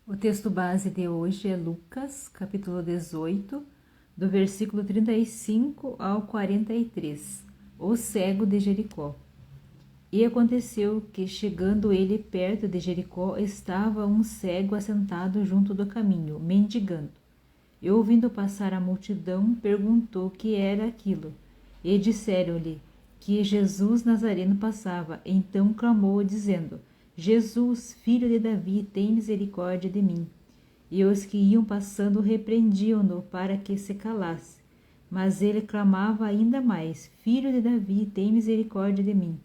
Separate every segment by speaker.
Speaker 1: O texto base de hoje é Lucas, capítulo 18, do versículo 35 ao 43, o cego de Jericó. E aconteceu que, chegando ele perto de Jericó, estava um cego assentado junto do caminho, mendigando. E ouvindo passar a multidão, perguntou que era aquilo. E disseram-lhe que Jesus Nazareno passava. Então clamou, dizendo: Jesus, filho de Davi, tem misericórdia de mim. E os que iam passando repreendiam-no para que se calasse. Mas ele clamava ainda mais: Filho de Davi, tem misericórdia de mim.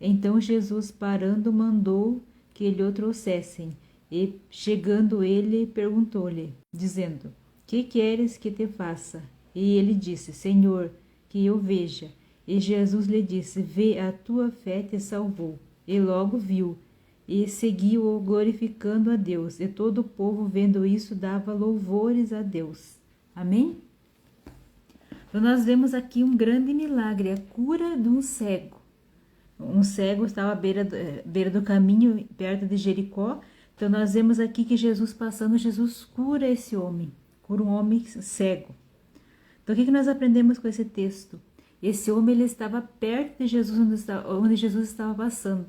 Speaker 1: Então Jesus, parando, mandou que lhe o trouxessem. E, chegando ele, perguntou-lhe, dizendo: Que queres que te faça? E ele disse: Senhor, que eu veja. E Jesus lhe disse: Vê, a tua fé te salvou. E logo viu, e seguiu-o glorificando a Deus. E todo o povo, vendo isso, dava louvores a Deus. Amém? Então nós vemos aqui um grande milagre, a cura de um cego. Um cego estava à beira do caminho, perto de Jericó. Então nós vemos aqui que Jesus passando, Jesus cura esse homem, cura um homem cego. Então o que nós aprendemos com esse texto? Esse homem ele estava perto de Jesus, onde Jesus estava passando.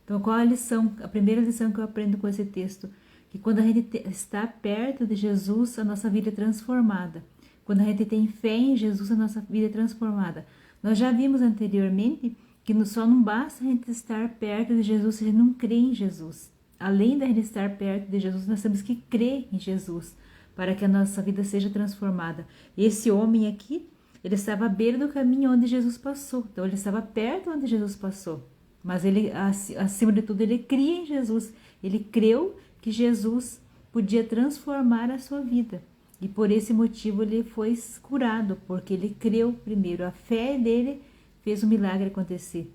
Speaker 1: Então qual a lição? A primeira lição que eu aprendo com esse texto, que quando a gente está perto de Jesus, a nossa vida é transformada. Quando a gente tem fé em Jesus, a nossa vida é transformada. Nós já vimos anteriormente que só não basta a gente estar perto de Jesus se a gente não crê em Jesus. Além de a gente estar perto de Jesus, nós temos que crer em Jesus para que a nossa vida seja transformada. Esse homem aqui, ele estava à beira do caminho onde Jesus passou. Então ele estava perto onde Jesus passou. Mas ele, acima de tudo, ele cria em Jesus. Ele creu que Jesus podia transformar a sua vida. E por esse motivo ele foi curado, porque ele creu primeiro. A fé dele fez o milagre acontecer.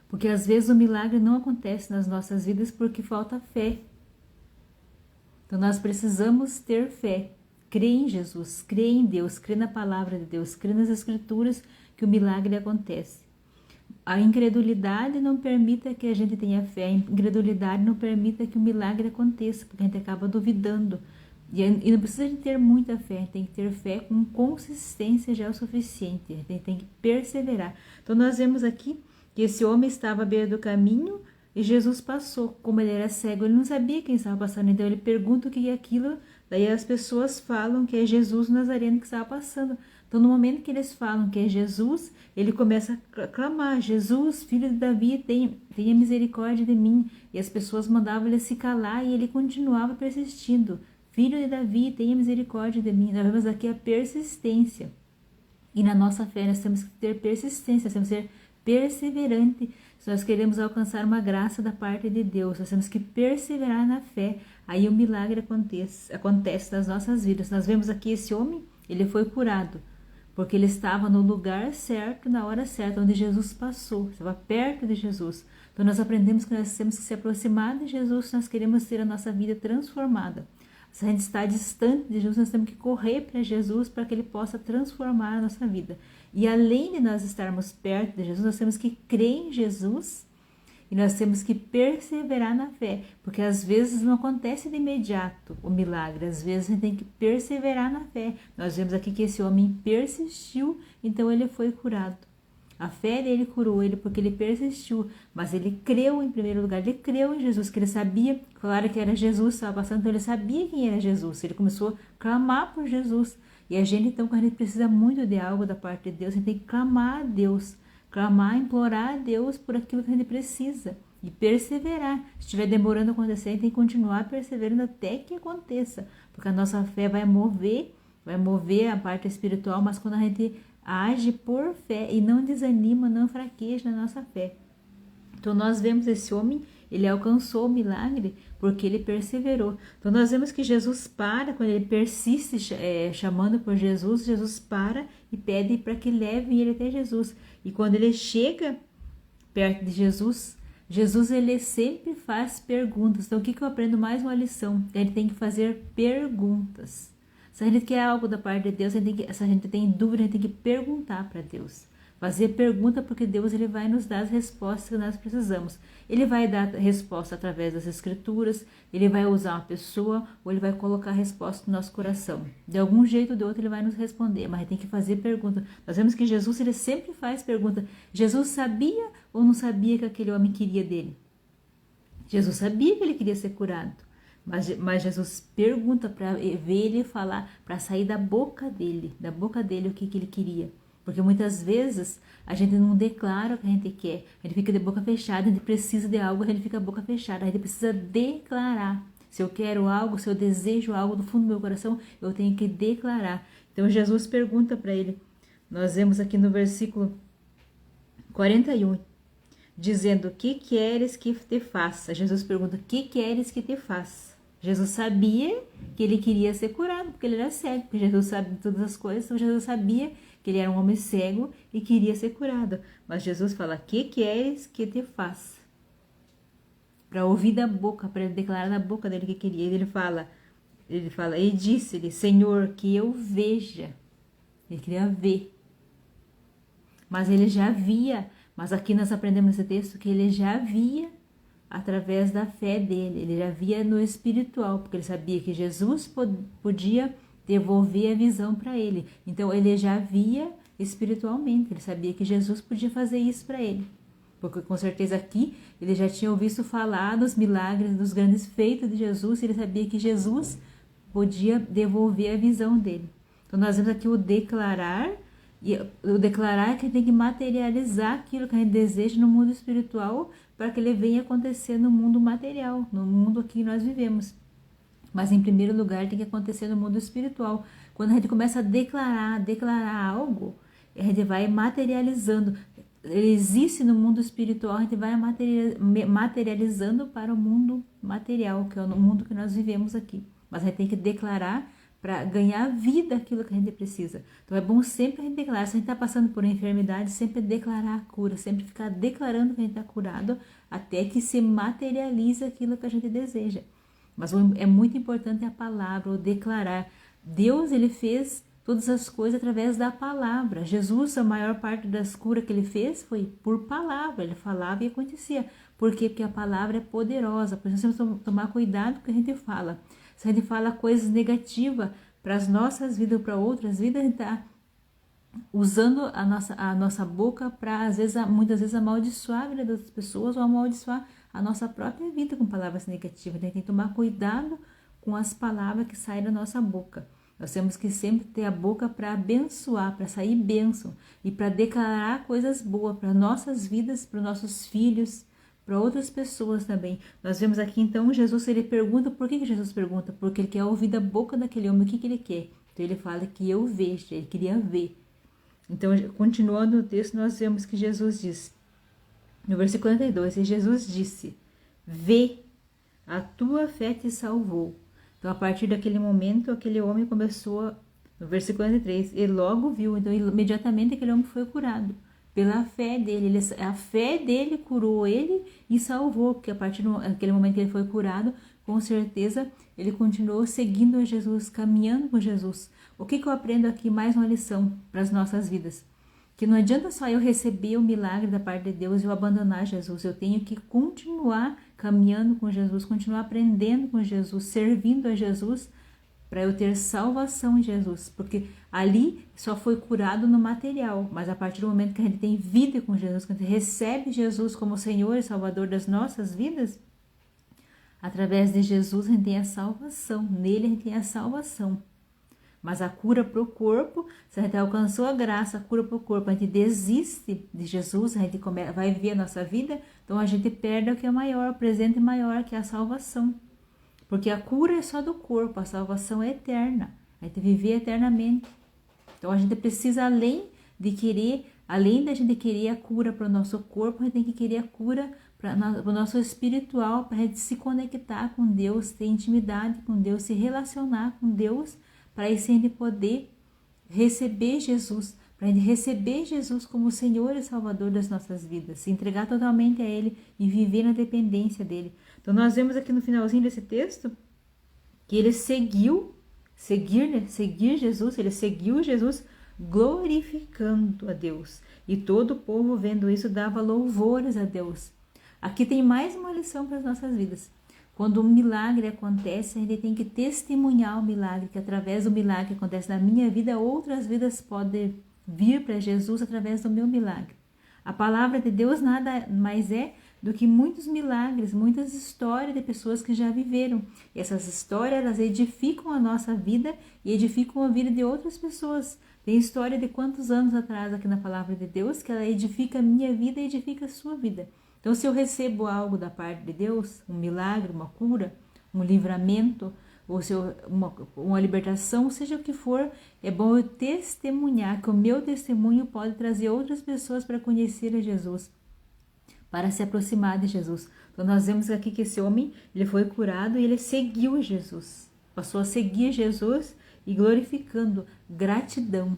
Speaker 1: Porque às vezes o milagre não acontece nas nossas vidas porque falta fé. Então nós precisamos ter fé. Crer em Jesus, crer em Deus, crer na palavra de Deus, crer nas escrituras que o milagre acontece. A incredulidade não permita que a gente tenha fé. A incredulidade não permita que o milagre aconteça, porque a gente acaba duvidando. E não precisa de ter muita fé, a gente tem que ter fé com consistência já é o suficiente, a gente tem que perseverar. Então nós vemos aqui que esse homem estava à beira do caminho e Jesus passou. Como ele era cego, ele não sabia quem estava passando, então ele pergunta o que é aquilo, daí as pessoas falam que é Jesus Nazareno que estava passando. Então no momento que eles falam que é Jesus, ele começa a clamar: Jesus, filho de Davi, tenha misericórdia de mim. E as pessoas mandavam ele se calar e ele continuava persistindo: Filho de Davi, tenha misericórdia de mim. Nós vemos aqui a persistência. E na nossa fé nós temos que ter persistência, nós temos que ser perseverante. Se nós queremos alcançar uma graça da parte de Deus, nós temos que perseverar na fé. Aí o milagre acontece nas nossas vidas. Nós vemos aqui esse homem, ele foi curado, porque ele estava no lugar certo, na hora certa, onde Jesus passou, estava perto de Jesus. Então nós aprendemos que nós temos que se aproximar de Jesus se nós queremos ter a nossa vida transformada. Se a gente está distante de Jesus, nós temos que correr para Jesus para que Ele possa transformar a nossa vida. E além de nós estarmos perto de Jesus, nós temos que crer em Jesus e nós temos que perseverar na fé, porque às vezes não acontece de imediato o milagre, às vezes a gente tem que perseverar na fé. Nós vemos aqui que esse homem persistiu, então ele foi curado. A fé dele curou ele porque ele persistiu, mas ele creu em primeiro lugar, ele creu em Jesus, que ele sabia, claro que era Jesus que estava passando, então ele sabia quem era Jesus, ele começou a clamar por Jesus. E a gente, então, quando a gente precisa muito de algo da parte de Deus, a gente tem que clamar a Deus, clamar, implorar a Deus por aquilo que a gente precisa e perseverar. Se estiver demorando a acontecer, a gente tem que continuar perseverando até que aconteça, porque a nossa fé vai mover a parte espiritual, mas quando a gente age por fé e não desanima, não fraqueja na nossa fé. Então nós vemos esse homem, ele alcançou o milagre porque ele perseverou. Então nós vemos que Jesus para, quando ele persiste chamando por Jesus, Jesus para e pede para que levem ele até Jesus. E quando ele chega perto de Jesus, Jesus ele sempre faz perguntas. Então o que eu aprendo mais uma lição? Ele tem que fazer perguntas. Se a gente quer algo da parte de Deus, se a gente tem dúvida, a gente tem que perguntar para Deus. Fazer pergunta, porque Deus ele vai nos dar as respostas que nós precisamos. Ele vai dar a resposta através das escrituras, ele vai usar uma pessoa, ou ele vai colocar a resposta no nosso coração. De algum jeito ou de outro ele vai nos responder, mas tem que fazer pergunta. Nós vemos que Jesus ele sempre faz pergunta. Jesus sabia ou não sabia que aquele homem queria dele? Jesus sabia que ele queria ser curado, mas Jesus pergunta para ver ele falar, para sair da boca dele o que ele queria. Porque muitas vezes a gente não declara o que a gente quer, a gente fica de boca fechada, a gente precisa de algo, a gente fica de boca fechada, a gente precisa declarar. Se eu quero algo, se eu desejo algo do fundo do meu coração, eu tenho que declarar. Então Jesus pergunta para ele, nós vemos aqui no versículo 41, dizendo, o que queres que te faça? Jesus pergunta, o que queres que te faça? Jesus sabia que ele queria ser curado, porque ele era cego, porque Jesus sabe todas as coisas, então Jesus sabia que ele era um homem cego e queria ser curado. Mas Jesus fala, que queres que te faça? Para ouvir da boca, para ele declarar da boca dele que queria. Ele fala, e disse-lhe, Senhor, que eu veja. Ele queria ver. Mas ele já via, mas aqui nós aprendemos nesse texto que ele já via através da fé dele. Ele já via no espiritual, porque ele sabia que Jesus podia devolver a visão para ele. Então ele já via espiritualmente, ele sabia que Jesus podia fazer isso para ele. Porque com certeza aqui ele já tinha ouvido falar dos milagres, dos grandes feitos de Jesus, e ele sabia que Jesus podia devolver a visão dele. Então nós vemos aqui o declarar, e o declarar é que tem que materializar aquilo que a gente deseja no mundo espiritual para que ele venha acontecer no mundo material, no mundo que nós vivemos. Mas em primeiro lugar tem que acontecer no mundo espiritual. Quando a gente começa a declarar algo, a gente vai materializando. Ele existe no mundo espiritual, a gente vai materializando para o mundo material, que é o mundo que nós vivemos aqui. Mas a gente tem que declarar para ganhar vida aquilo que a gente precisa. Então é bom sempre a gente declarar. Se a gente está passando por uma enfermidade, sempre declarar a cura, sempre ficar declarando que a gente está curado até que se materialize aquilo que a gente deseja. Mas é muito importante a palavra, o declarar. Deus, ele fez todas as coisas através da palavra. Jesus, a maior parte das curas que ele fez foi por palavra. Ele falava e acontecia. Por quê? Porque a palavra é poderosa. Por isso nós temos que tomar cuidado com o que a gente fala. Se a gente fala coisas negativas para as nossas vidas ou para outras vidas, a gente está usando a nossa boca para, muitas vezes, amaldiçoar a vida das pessoas ou amaldiçoar a nossa própria vida com palavras negativas. A gente tem que tomar cuidado com as palavras que saem da nossa boca. Nós temos que sempre ter a boca para abençoar, para sair bênção e para declarar coisas boas para nossas vidas, para os nossos filhos, para outras pessoas também. Nós vemos aqui então Jesus, ele pergunta, por que Jesus pergunta? Porque ele quer ouvir da boca daquele homem o que ele quer. Então ele fala que eu vejo, ele queria ver. Então, continuando o texto, nós vemos que Jesus diz, no versículo 42, e Jesus disse, vê, a tua fé te salvou. Então, a partir daquele momento, aquele homem começou, no versículo 43, ele logo viu, então imediatamente aquele homem foi curado. Pela fé dele, a fé dele curou ele e salvou, porque a partir daquele momento que ele foi curado, com certeza ele continuou seguindo Jesus, caminhando com Jesus. O que eu aprendo aqui? Mais uma lição para as nossas vidas. Que não adianta só eu receber o milagre da parte de Deus e eu abandonar Jesus. Eu tenho que continuar caminhando com Jesus, continuar aprendendo com Jesus, servindo a Jesus, para eu ter salvação em Jesus. Porque ali só foi curado no material, mas a partir do momento que a gente tem vida com Jesus, que a gente recebe Jesus como Senhor e Salvador das nossas vidas, através de Jesus a gente tem a salvação, nele a gente tem a salvação. Mas a cura para o corpo, se a gente alcançou a graça, a cura para o corpo, a gente desiste de Jesus, a gente vai viver a nossa vida, então a gente perde o que é maior, o presente maior, que é a salvação. Porque a cura é só do corpo, a salvação é eterna, a gente viver eternamente. Então a gente precisa, além da gente querer a cura para o nosso corpo, a gente tem que querer a cura para o nosso espiritual, para a gente se conectar com Deus, ter intimidade com Deus, se relacionar com Deus, para aí sim poder receber Jesus, para ele receber Jesus como Senhor e Salvador das nossas vidas, se entregar totalmente a Ele e viver na dependência dEle. Então nós vemos aqui no finalzinho desse texto que ele seguir Jesus, ele seguiu Jesus glorificando a Deus. E todo o povo, vendo isso, dava louvores a Deus. Aqui tem mais uma lição para as nossas vidas. Quando um milagre acontece, a gente tem que testemunhar o milagre, que através do milagre que acontece na minha vida, outras vidas podem vir para Jesus através do meu milagre. A palavra de Deus nada mais é do que muitos milagres, muitas histórias de pessoas que já viveram. E essas histórias, elas edificam a nossa vida e edificam a vida de outras pessoas. Tem história de quantos anos atrás aqui na palavra de Deus que ela edifica a minha vida e edifica a sua vida. Então, se eu recebo algo da parte de Deus, um milagre, uma cura, um livramento, ou se uma libertação, seja o que for, é bom eu testemunhar, que o meu testemunho pode trazer outras pessoas para conhecer a Jesus, para se aproximar de Jesus. Então, nós vemos aqui que esse homem, ele foi curado e ele seguiu Jesus, passou a seguir Jesus e glorificando, gratidão.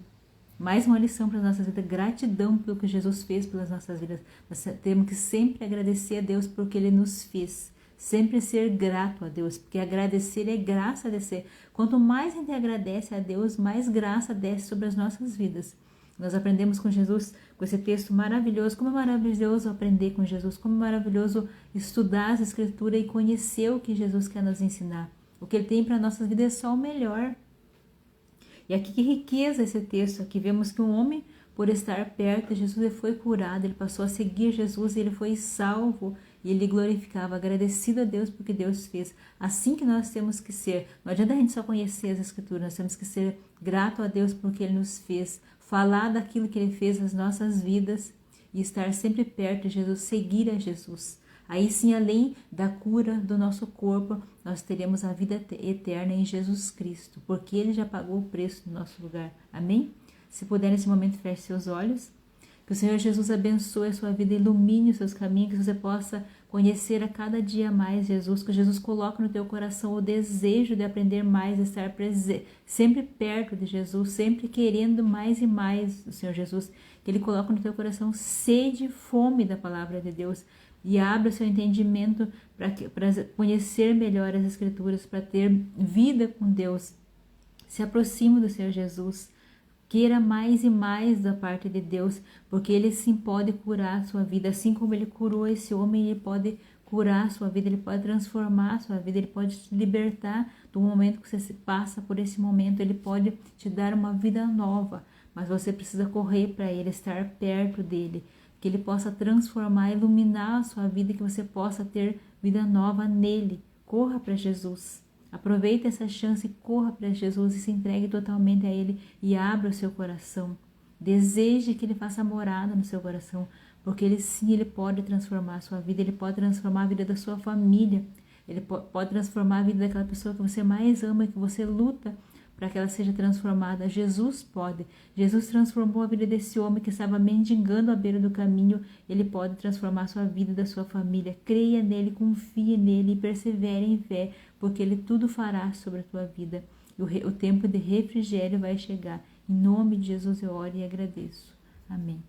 Speaker 1: Mais uma lição para as nossas vidas, gratidão pelo que Jesus fez pelas nossas vidas. Nós temos que sempre agradecer a Deus por que Ele nos fez. Sempre ser grato a Deus, porque agradecer é graça descer. Quanto mais a gente agradece a Deus, mais graça desce sobre as nossas vidas. Nós aprendemos com Jesus, com esse texto maravilhoso. Como é maravilhoso aprender com Jesus, como é maravilhoso estudar as Escrituras e conhecer o que Jesus quer nos ensinar. O que Ele tem para as nossas vidas é só o melhor. E aqui que riqueza esse texto, aqui vemos que um homem, por estar perto de Jesus, ele foi curado, ele passou a seguir Jesus e ele foi salvo, e ele glorificava, agradecido a Deus porque Deus fez. Assim que nós temos que ser, não adianta a gente só conhecer as Escrituras, nós temos que ser grato a Deus porque Ele nos fez, falar daquilo que Ele fez nas nossas vidas e estar sempre perto de Jesus, seguir a Jesus. Aí sim, além da cura do nosso corpo, nós teremos a vida eterna em Jesus Cristo, porque Ele já pagou o preço no nosso lugar. Amém? Se puder, nesse momento, feche seus olhos. Que o Senhor Jesus abençoe a sua vida, ilumine os seus caminhos, que você possa conhecer a cada dia mais Jesus, que Jesus coloque no teu coração o desejo de aprender mais, de estar presente, sempre perto de Jesus, sempre querendo mais e mais do Senhor Jesus, que Ele coloque no teu coração sede e fome da palavra de Deus, e abra o seu entendimento para conhecer melhor as Escrituras, para ter vida com Deus. Se aproxime do Senhor Jesus. Queira mais e mais da parte de Deus, porque Ele sim pode curar a sua vida. Assim como Ele curou esse homem, Ele pode curar a sua vida, Ele pode transformar a sua vida, Ele pode te libertar do momento que você passa por esse momento, Ele pode te dar uma vida nova. Mas você precisa correr para Ele, estar perto dEle, que Ele possa transformar, iluminar a sua vida, que você possa ter vida nova nele. Corra para Jesus. Aproveite essa chance e corra para Jesus e se entregue totalmente a Ele e abra o seu coração. Deseje que Ele faça morada no seu coração, porque Ele sim, Ele pode transformar a sua vida, Ele pode transformar a vida da sua família, Ele pode transformar a vida daquela pessoa que você mais ama e que você luta para que ela seja transformada. Jesus pode. Jesus transformou a vida desse homem que estava mendigando à beira do caminho. Ele pode transformar a sua vida e da sua família. Creia nele, confie nele e persevere em fé, porque Ele tudo fará sobre a tua vida. O tempo de refrigério vai chegar. Em nome de Jesus eu oro e agradeço. Amém.